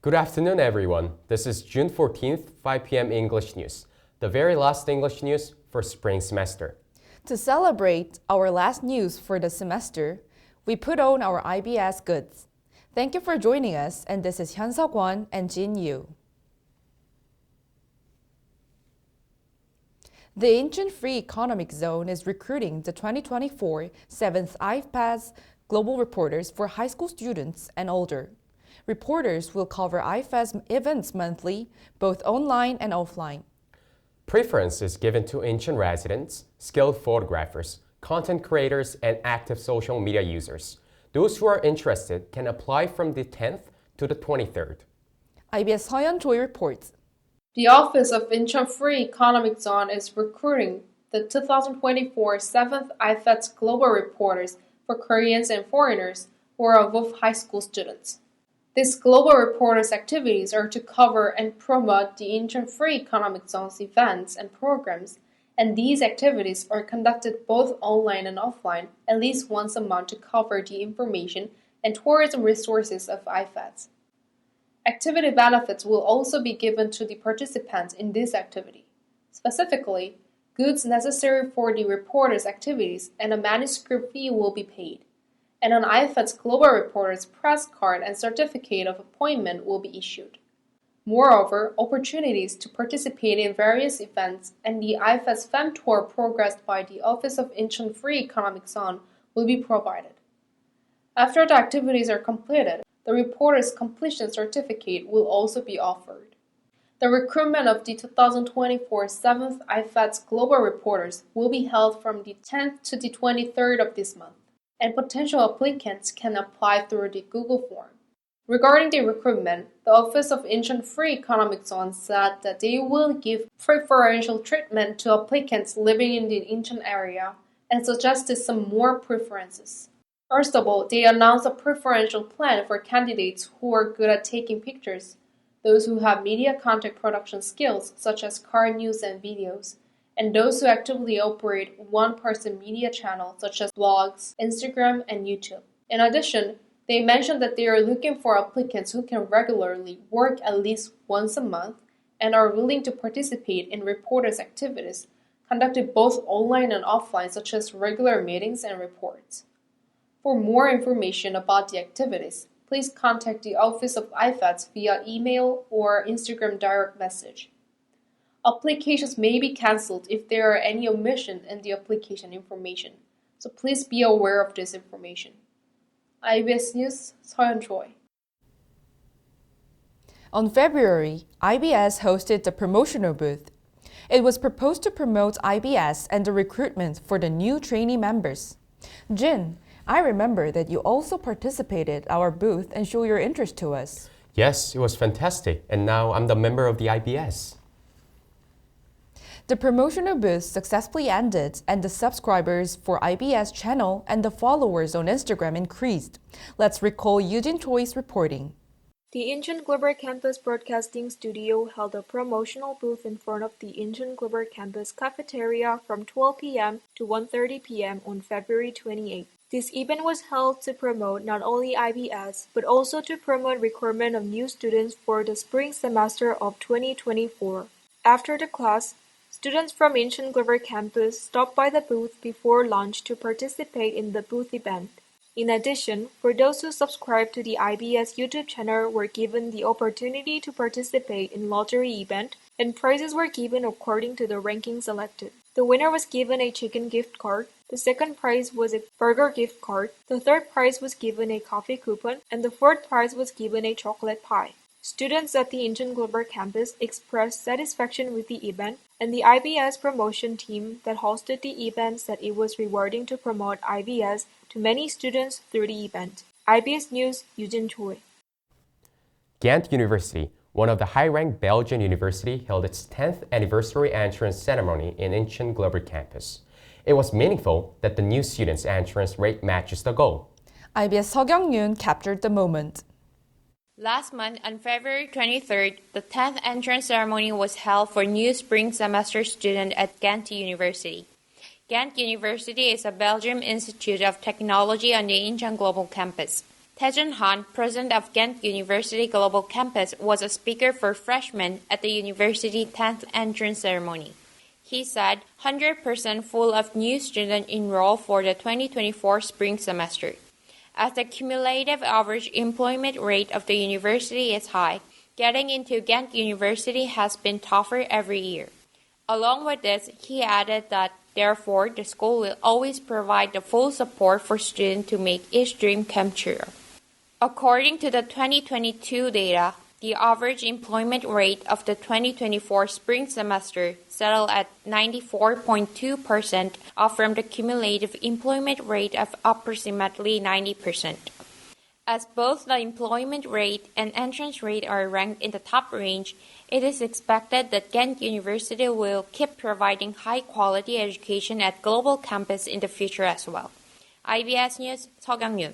Good afternoon, everyone. This is June 14th, 5 p.m. English News, the very last English news for spring semester. To celebrate our last news for the semester, we put on our IBS goods. Thank you for joining us, and this is Hyeonseo and Jin Yu. The Incheon Free Economic Zone is recruiting the 2024 7th IFAS Global Reporters for high school students and older. Reporters will cover IFAS events monthly, both online and offline. Preference is given to Incheon residents, skilled photographers, content creators, and active social media users. Those who are interested can apply from the 10th to the 23rd. IBS Choi reports. The Office of Incheon Free Economic Zone is recruiting the 2024 7th IFAS Global Reporters for Koreans and foreigners who are above high school students. These Global Reporters activities are to cover and promote the Incheon Free Economic Zone's events and programs, and these activities are conducted both online and offline at least once a month to cover the information and tourism resources of IFAS. Activity benefits will also be given to the participants in this activity. Specifically, goods necessary for the reporters' activities and a manuscript fee will be paid, and an IFAS Global Reporter's press card and certificate of appointment will be issued. Moreover, opportunities to participate in various events and the IFAS Fem Tour progressed by the Office of Incheon Free Economic Zone will be provided. After the activities are completed, the reporter's completion certificate will also be offered. The recruitment of the 2024 7th IFAS Global Reporters will be held from the 10th to the 23rd of this month, and potential applicants can apply through the Google form. Regarding the recruitment, the Office of Incheon Free Economic Zone said that they will give preferential treatment to applicants living in the Incheon area and suggested some more preferences. First of all, they announced a preferential plan for candidates who are good at taking pictures, those who have media content production skills such as car news and videos, and those who actively operate one-person media channels such as blogs, Instagram, and YouTube. In addition, they mentioned that they are looking for applicants who can regularly work at least once a month and are willing to participate in reporters' activities conducted both online and offline, such as regular meetings and reports. For more information about the activities, please contact the Office of IFAS via email or Instagram direct message. Applications may be cancelled if there are any omissions in the application information, so please be aware of this information. IBS News, Choi. On February, IBS hosted the promotional booth. It was proposed to promote IBS and the recruitment for the new trainee members. Jin, I remember that you also participated at our booth and showed your interest to us. Yes, it was fantastic, and now I'm the member of the IBS. The promotional booth successfully ended, and the subscribers for IBS channel and the followers on Instagram increased. Let's recall Yoojin Choi's reporting. The 인천글로벌캠퍼스 Broadcasting Studio held a promotional booth in front of the 인천글로벌캠퍼스 cafeteria from 12 p.m. to 1:30 p.m. on February 28. This event was held to promote not only IBS, but also to promote recruitment of new students for the spring semester of 2024. After the class, students from 인천글로벌캠퍼스 stopped by the booth before lunch to participate in the booth event. In addition, for those who subscribed to the IBS YouTube channel were given the opportunity to participate in lottery event, and prizes were given according to the ranking selected. The winner was given a chicken gift card, the second prize was a burger gift card, the third prize was given a coffee coupon, and the fourth prize was given a chocolate pie. Students at the 인천글로벌캠퍼스 expressed satisfaction with the event, and the IBS promotion team that hosted the event said it was rewarding to promote IBS to many students through the event. IBS News, Yoojin Choi. Ghent University, one of the high-ranked Belgian university, held its 10th anniversary entrance ceremony in Incheon Global Campus. It was meaningful that the new students' entrance rate matches the goal. IBS Yoon captured the moment. Last month, on February 23rd, the 10th entrance ceremony was held for new spring semester students at Ghent University. Ghent University is a Belgium Institute of Technology on the Incheon Global Campus. Taejun Han, president of Ghent University Global Campus, was a speaker for freshmen at the university 10th entrance ceremony. He said 100% full of new students enroll for the 2024 spring semester. As the cumulative average employment rate of the university is high, getting into Ghent University has been tougher every year. Along with this, he added that therefore the school will always provide the full support for students to make each dream come true. According to the 2022 data, the average employment rate of the 2024 spring semester settled at 94.2%, up from the cumulative employment rate of approximately 90%. As both the employment rate and entrance rate are ranked in the top range, it is expected that Ghent University will keep providing high-quality education at global campus in the future as well. IBS News, Sukyoung.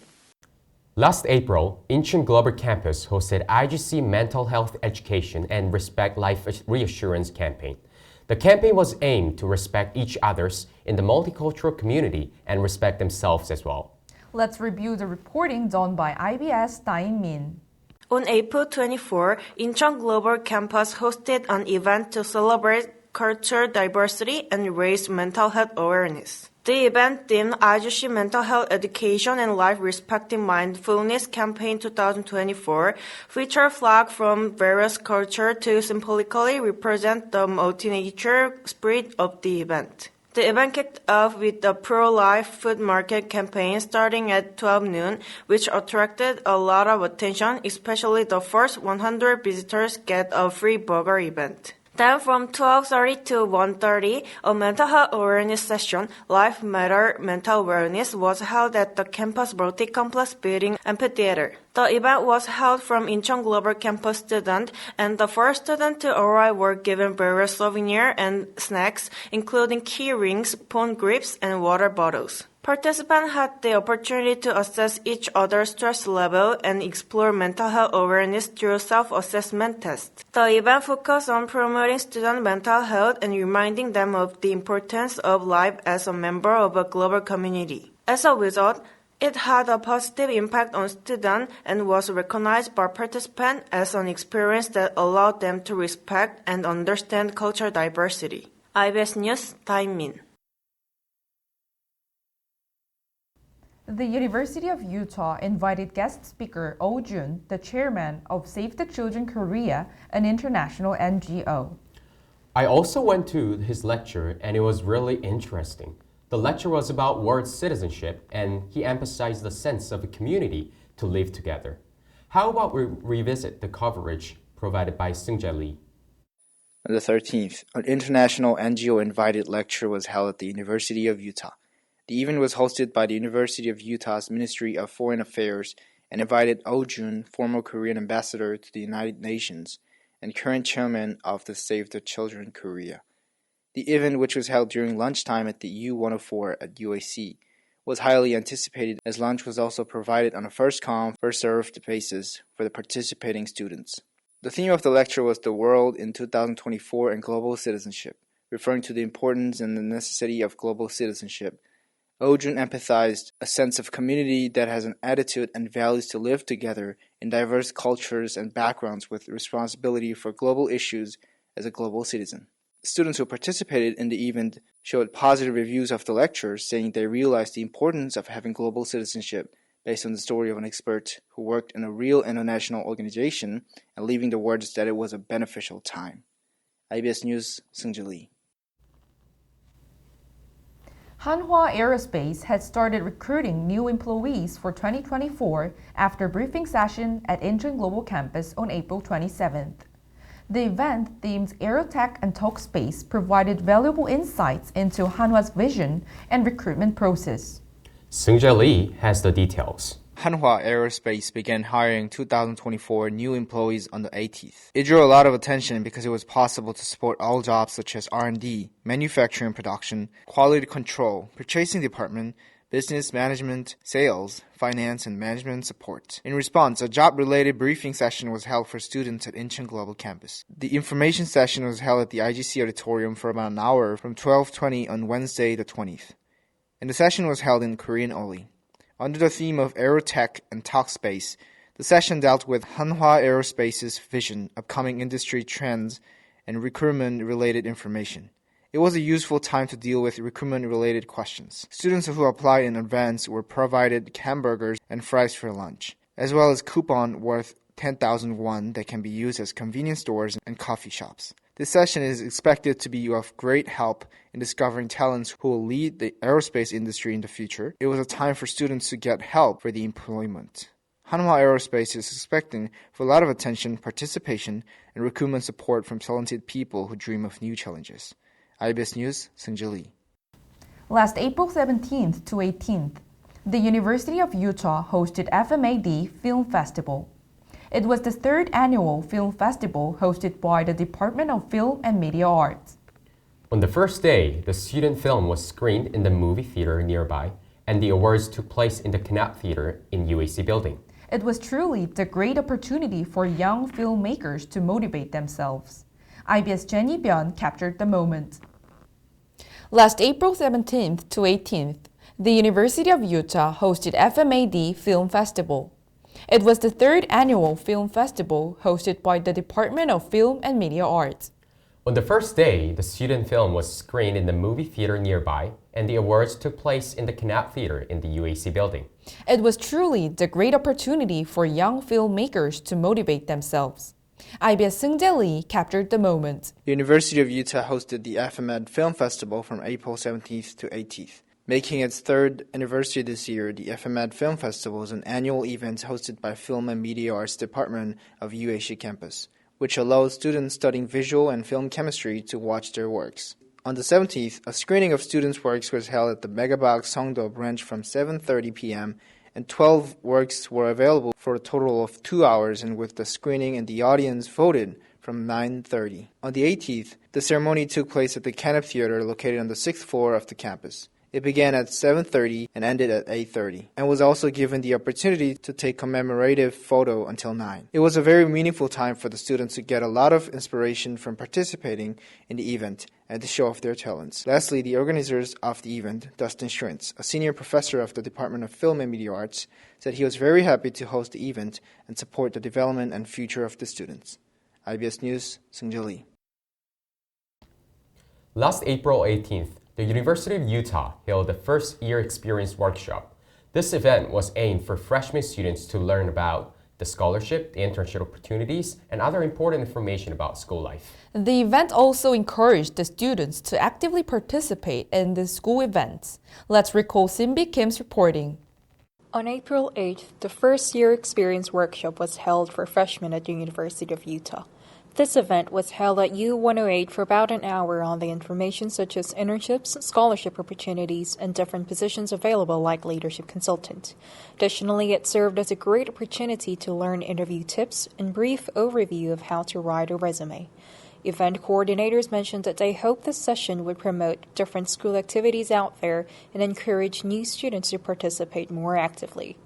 Last April, Incheon Global Campus hosted IGC Mental Health Education and Respect Life Reassurance campaign. The campaign was aimed to respect each others in the multicultural community and respect themselves as well. Let's review the reporting done by IBS Dain. On April 24, Incheon Global Campus hosted an event to celebrate cultural diversity and raise mental health awareness. The event themed IGC Mental Health Education and Life Respecting Mindfulness Campaign 2024 featured flags from various cultures to symbolically represent the multi-nature spirit of the event. The event kicked off with the pro-life food market campaign starting at 12 noon, which attracted a lot of attention, especially the first 100 visitors get a free burger event. Then from 12:30 to 1:30, a mental health awareness session, Life Matter Mental Wellness, was held at the campus multi-complex building amphitheater. The event was held from Incheon Global Campus students, and the first students to arrive were given various souvenirs and snacks, including key rings, phone grips, and water bottles. Participants had the opportunity to assess each other's stress level and explore mental health awareness through self-assessment tests. The event focused on promoting student mental health and reminding them of the importance of life as a member of a global community. As a result, it had a positive impact on students and was recognized by participants as an experience that allowed them to respect and understand cultural diversity. IBS News, Dain. The University of Utah invited guest speaker Yoojin, the chairman of Save the Children Korea, an international NGO. I also went to his lecture and it was really interesting. The lecture was about world citizenship and he emphasized the sense of a community to live together. How about we revisit the coverage provided by Seung Lee? On the 13th, an international NGO-invited lecture was held at the University of Utah. The event was hosted by the University of Utah's Ministry of Foreign Affairs and invited Yoojin, former Korean ambassador to the United Nations and current chairman of the Save the Children Korea. The event, which was held during lunchtime at the U-104 at UAC, was highly anticipated as lunch was also provided on a first-come, first-served basis for the participating students. The theme of the lecture was The World in 2024 and Global Citizenship, referring to the importance and the necessity of global citizenship. Yoojin emphasized a sense of community that has an attitude and values to live together in diverse cultures and backgrounds with responsibility for global issues as a global citizen. Students who participated in the event showed positive reviews of the lecture, saying they realized the importance of having global citizenship based on the story of an expert who worked in a real international organization and leaving the words that it was a beneficial time. IBS News, Seung Lee. Hanwha Aerospace had started recruiting new employees for 2024 after a briefing session at Incheon Global Campus on April 27th. The event, themed Aerotech and Talkspace, provided valuable insights into Hanwha's vision and recruitment process. Seung Lee has the details. Hanwha Aerospace began hiring 2024 new employees on the 18th. It drew a lot of attention because it was possible to support all jobs such as R&D, manufacturing production, quality control, purchasing department, business management, sales, finance, and management support. In response, a job-related briefing session was held for students at Incheon Global Campus. The information session was held at the IGC auditorium for about an hour from 12:20 on Wednesday the 20th. And the session was held in Korean only. Under the theme of Aerotech and Talkspace, the session dealt with Hanwha Aerospace's vision, upcoming industry trends, and recruitment-related information. It was a useful time to deal with recruitment-related questions. Students who applied in advance were provided hamburgers and fries for lunch, as well as coupon worth 10,000 won that can be used as convenience stores and coffee shops. This session is expected to be of great help in discovering talents who will lead the aerospace industry in the future. It was a time for students to get help for the employment. Hanwha Aerospace is expecting for a lot of attention, participation, and recruitment support from talented people who dream of new challenges. IBS News, Seung Lee. Last April 17th to 18th, the University of Utah hosted FMAD Film Festival. It was the third annual film festival hosted by the Department of Film and Media Arts. On the first day, the student film was screened in the movie theater nearby, and the awards took place in the Canap Theater in UAC building. It was truly the great opportunity for young filmmakers to motivate themselves. IBS Jenny Byun captured the moment. Last April 17th to 18th, the University of Utah hosted FMAD Film Festival. It was the third annual film festival hosted by the Department of Film and Media Arts. On the first day, the student film was screened in the movie theater nearby, and the awards took place in the Canap Theater in the UAC building. It was truly the great opportunity for young filmmakers to motivate themselves. IBS Seung Lee captured the moment. The University of Utah hosted the FMAD Film Festival from April 17th to 18th. Making its third anniversary this year, the FMAD Film Festival is an annual event hosted by Film and Media Arts Department of UAC campus, which allows students studying visual and film chemistry to watch their works. On the 17th, a screening of students' works was held at the Megabox Songdo branch from 7:30 p.m., and 12 works were available for a total of 2 hours, and with the screening and the audience voted from 9:30. On the 18th, the ceremony took place at the Canap Theater located on the 6th floor of the campus. It began at 7:30 and ended at 8:30, and was also given the opportunity to take commemorative photo until 9. It was a very meaningful time for the students to get a lot of inspiration from participating in the event and to show off their talents. Lastly, the organizers of the event, Dustin Schrintz, a senior professor of the Department of Film and Media Arts, said he was very happy to host the event and support the development and future of the students. IBS News, Seung Lee. Last April 18th, the University of Utah held the first year experience workshop. This event was aimed for freshman students to learn about the scholarship, the internship opportunities, and other important information about school life. The event also encouraged the students to actively participate in the school events. Let's recall Sinbi Kim's reporting. On April 8th, the first year experience workshop was held for freshmen at the University of Utah. This event was held at U108 for about an hour on the information such as internships, scholarship opportunities, and different positions available like leadership consultant. Additionally, it served as a great opportunity to learn interview tips and brief overview of how to write a resume. Event coordinators mentioned that they hope this session would promote different school activities out there and encourage new students to participate more actively.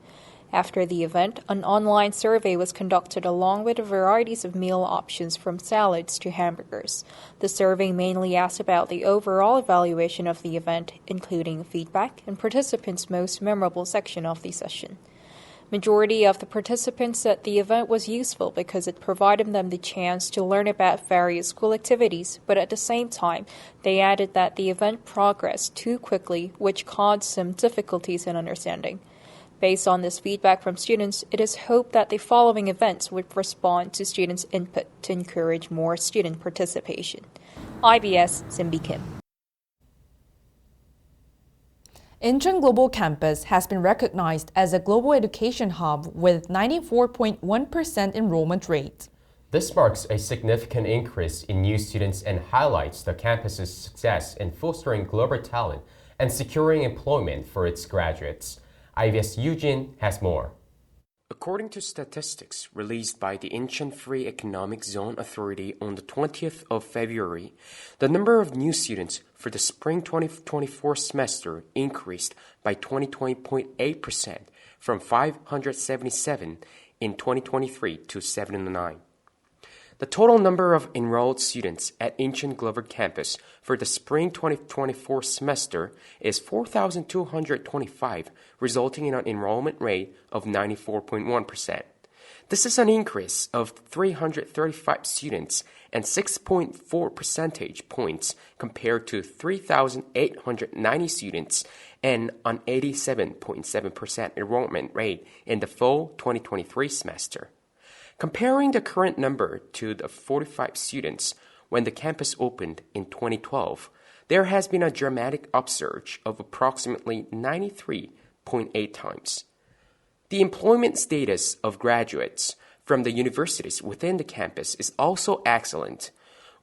After the event, an online survey was conducted along with varieties of meal options from salads to hamburgers. The survey mainly asked about the overall evaluation of the event, including feedback and participants' most memorable section of the session. Majority of the participants said the event was useful because it provided them the chance to learn about various school activities, but at the same time, they added that the event progressed too quickly, which caused some difficulties in understanding. Based on this feedback from students, it is hoped that the following events would respond to students' input to encourage more student participation. IBS Sinbi Kim. IncheonGlobalCampus has been recognized as a global education hub with 94.1% enrollment rate. This marks a significant increase in new students and highlights the campus's success in fostering global talent and securing employment for its graduates. IBS Yoojin has more. According to statistics released by the Incheon Free Economic Zone Authority on the 20th of February, the number of new students for the spring 2024 semester increased by 20.8% from 577 in 2023 to 709. The total number of enrolled students at Incheon Global Campus for the spring 2024 semester is 4,225, resulting in an enrollment rate of 94.1%. This is an increase of 335 students and 6.4 percentage points compared to 3,890 students and an 87.7% enrollment rate in the fall 2023 semester. Comparing the current number to the 45 students when the campus opened in 2012, there has been a dramatic upsurge of approximately 93.8 times. The employment status of graduates from the universities within the campus is also excellent.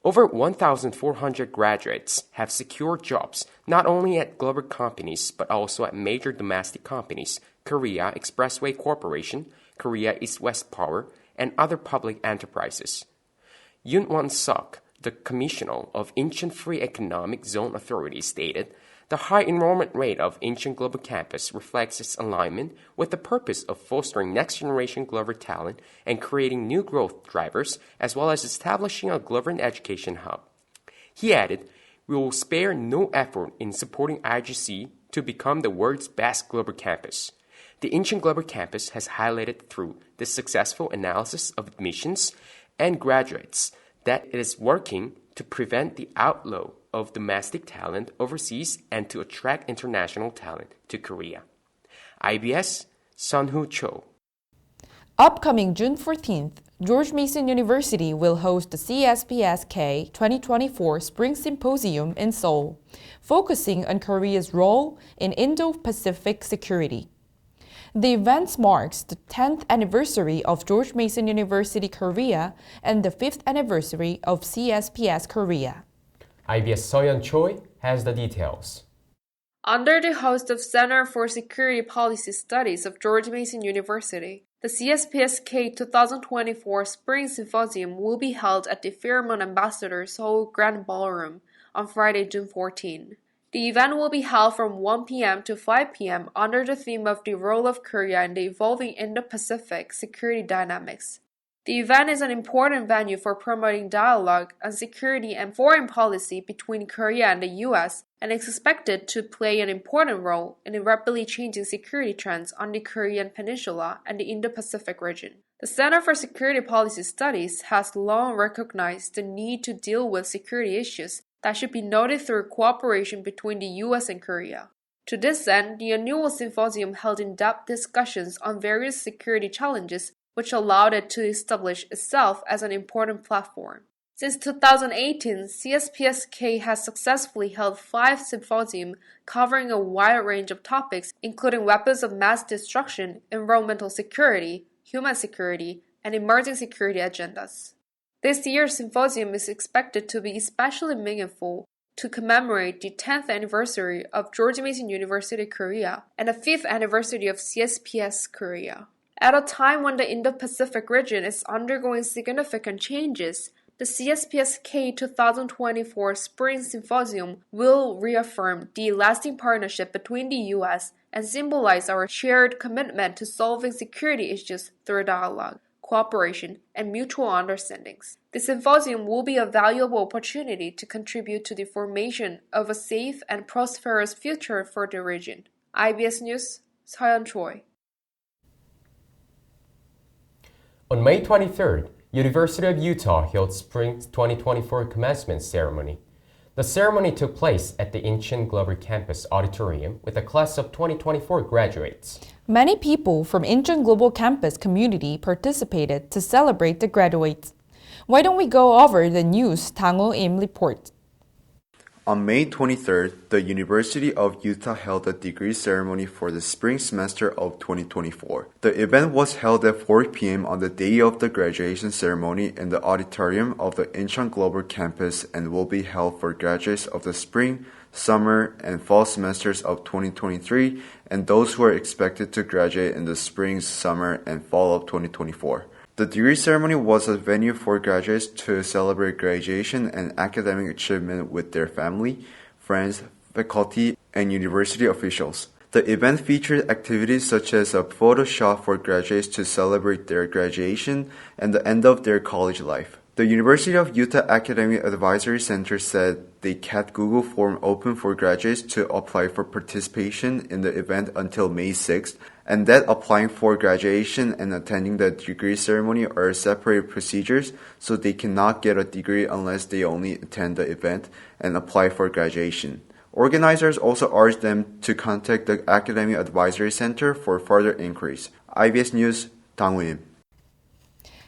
Over 1,400 graduates have secured jobs not only at global companies but also at major domestic companies, Korea Expressway Corporation, Korea East-West Power, and other public enterprises. Yoon Suk, the Commissioner of Incheon Free Economic Zone Authority, stated, "The high enrollment rate of Incheon Global Campus reflects its alignment with the purpose of fostering next-generation global talent and creating new growth drivers, as well as establishing a global education hub." He added, "We will spare no effort in supporting IGC to become the world's best global campus." The Incheon Global Campus has highlighted through the successful analysis of admissions and graduates that it is working to prevent the outflow of domestic talent overseas and to attract international talent to Korea. IBS, Sunhoo Cho. Upcoming June 14th, George Mason University will host the CSPSK 2024 Spring Symposium in Seoul, focusing on Korea's role in Indo-Pacific security. The event marks the 10th anniversary of George Mason University Korea and the 5th anniversary of CSPS Korea. IBS Seoyeon Choi has the details. Under the host of Center for Security Policy Studies of George Mason University, the CSPSK 2024 Spring Symposium will be held at the Fairmont Ambassador Seoul Grand Ballroom on Friday, June 14. The event will be held from 1 p.m. to 5 p.m. under the theme of the role of Korea in the evolving Indo-Pacific security dynamics. The event is an important venue for promoting dialogue on security and foreign policy between Korea and the U.S. and is expected to play an important role in the rapidly changing security trends on the Korean Peninsula and the Indo-Pacific region. The Center for Security Policy Studies has long recognized the need to deal with security issues that should be noted through cooperation between the U.S. and Korea. To this end, the annual symposium held in-depth discussions on various security challenges, which allowed it to establish itself as an important platform. Since 2018, CSPSK has successfully held 5 symposiums covering a wide range of topics, including weapons of mass destruction, environmental security, human security, and emerging security agendas. This year's symposium is expected to be especially meaningful to commemorate the 10th anniversary of George Mason University Korea and the 5th anniversary of CSPS Korea. At a time when the Indo-Pacific region is undergoing significant changes, the CSPSK 2024 Spring Symposium will reaffirm the lasting partnership between the U.S. and symbolize our shared commitment to solving security issues through dialogue, cooperation, and mutual understandings. The symposium will be a valuable opportunity to contribute to the formation of a safe and prosperous future for the region. IBS News, Seoyeon Choi. On May 23rd, University of Utah held Spring 2024 commencement ceremony. The ceremony took place at the Incheon Global Campus Auditorium with a class of 2024 graduates. Many people from Incheon Global Campus community participated to celebrate the graduates. Why don't we go over the news Dangwoo Im report? On May 23rd, the University of Utah held a degree ceremony for the spring semester of 2024. The event was held at 4 p.m. on the day of the graduation ceremony in the auditorium of the Incheon Global Campus and will be held for graduates of the spring, summer, and fall semesters of 2023 and those who are expected to graduate in the spring, summer, and fall of 2024. The degree ceremony was a venue for graduates to celebrate graduation and academic achievement with their family, friends, faculty, and university officials. The event featured activities such as a photo shop for graduates to celebrate their graduation and the end of their college life. The University of Utah Academic Advisory Center said they kept Google Form open for graduates to apply for participation in the event until May 6th, and that applying for graduation and attending the degree ceremony are separate procedures, so they cannot get a degree unless they only attend the event and apply for graduation. Organizers also urged them to contact the Academic Advisory Center for further inquiries. IBS News, Dangwoo.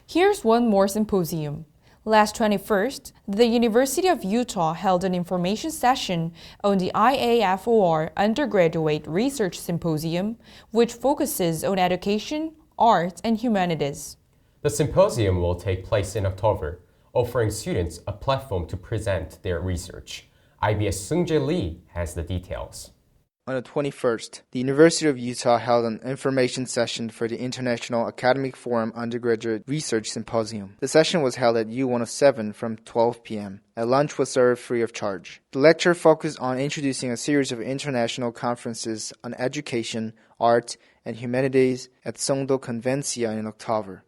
Here's one more symposium. Last 21st, the University of Utah held an information session on the IAFOR Undergraduate Research Symposium, which focuses on education, arts, and humanities. The symposium will take place in October, offering students a platform to present their research. IBS Seung Lee has the details. On the 21st, the University of Utah held an information session for the International Academic Forum Undergraduate Research Symposium. The session was held at U107 from 12 p.m. Lunch was served free of charge. The lecture focused on introducing a series of international conferences on education, art, and humanities at Songdo Convencia in October.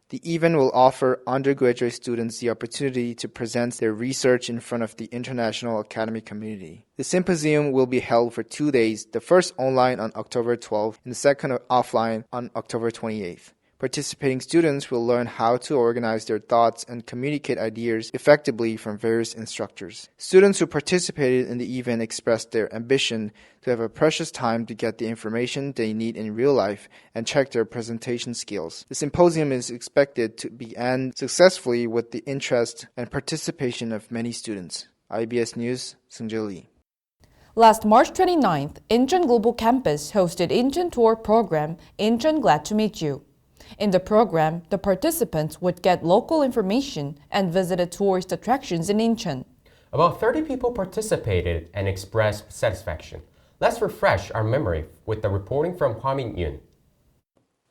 The event will offer undergraduate students the opportunity to present their research in front of the international academic community. The symposium will be held for 2 days, the first online on October 12th and the second offline on October 28th. Participating students will learn how to organize their thoughts and communicate ideas effectively from various instructors. Students who participated in the event expressed their ambition to have a precious time to get the information they need in real life and check their presentation skills. The symposium is expected to end successfully with the interest and participation of many students. IBS News, Seung Lee. Last March 29th, Incheon Global Campus hosted Incheon Tour program, Incheon Glad to Meet You. In the program, the participants would get local information and visit tourist attractions in Incheon. About 30 people participated and expressed satisfaction. Let's refresh our memory with the reporting from Whamin Yoon.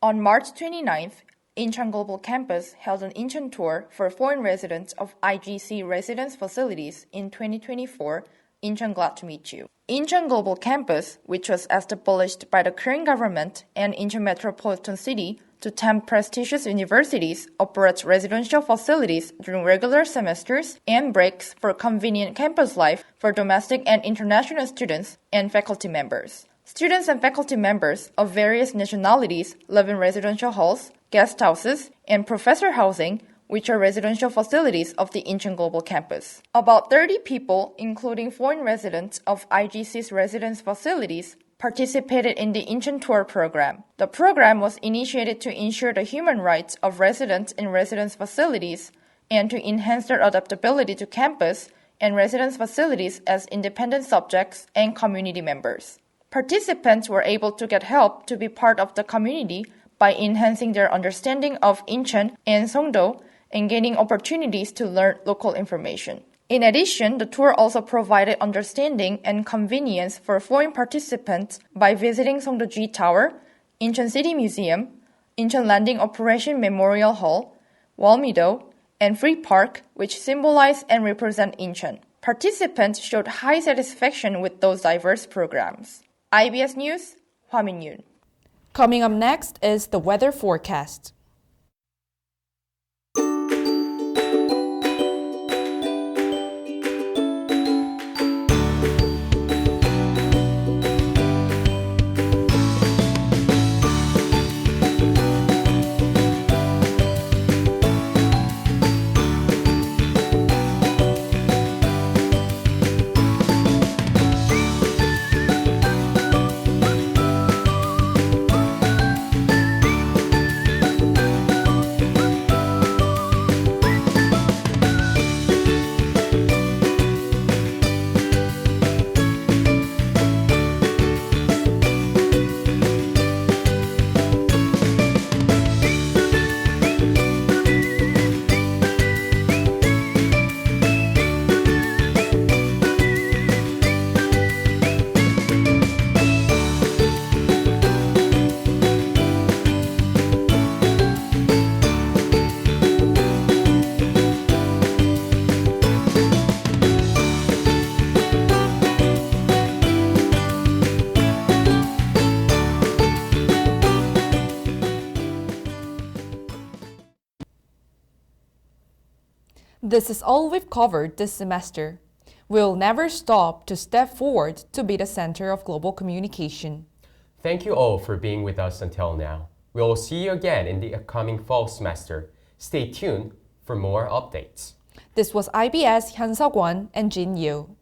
On March 29th, Incheon Global Campus held an Incheon tour for foreign residents of IGC residence facilities in 2024. Incheon Glad to Meet You. Incheon Global Campus, which was established by the Korean government and Incheon Metropolitan City to 10 prestigious universities, operates residential facilities during regular semesters and breaks for convenient campus life for domestic and international students and faculty members. Students and faculty members of various nationalities live in residential halls, guest houses, and professor housing, which are residential facilities of the Incheon Global Campus. About 30 people, including foreign residents of IGC's residence facilities, participated in the Incheon Tour program. The program was initiated to ensure the human rights of residents in residence facilities and to enhance their adaptability to campus and residence facilities as independent subjects and community members. Participants were able to get help to be part of the community by enhancing their understanding of Incheon and Songdo and gaining opportunities to learn local information. In addition, the tour also provided understanding and convenience for foreign participants by visiting Songdo G Tower, Incheon City Museum, Incheon Landing Operation Memorial Hall, Walmido, and Free Park, which symbolize and represent Incheon. Participants showed high satisfaction with those diverse programs. IBS News, Hwamin Yoon. Coming up next is the weather forecast. This is all we've covered this semester. We'll never stop to step forward to be the center of global communication. Thank you all for being with us until now. We will see you again in the upcoming fall semester. Stay tuned for more updates. This was IBS Hyeonseo and Jin Yoo.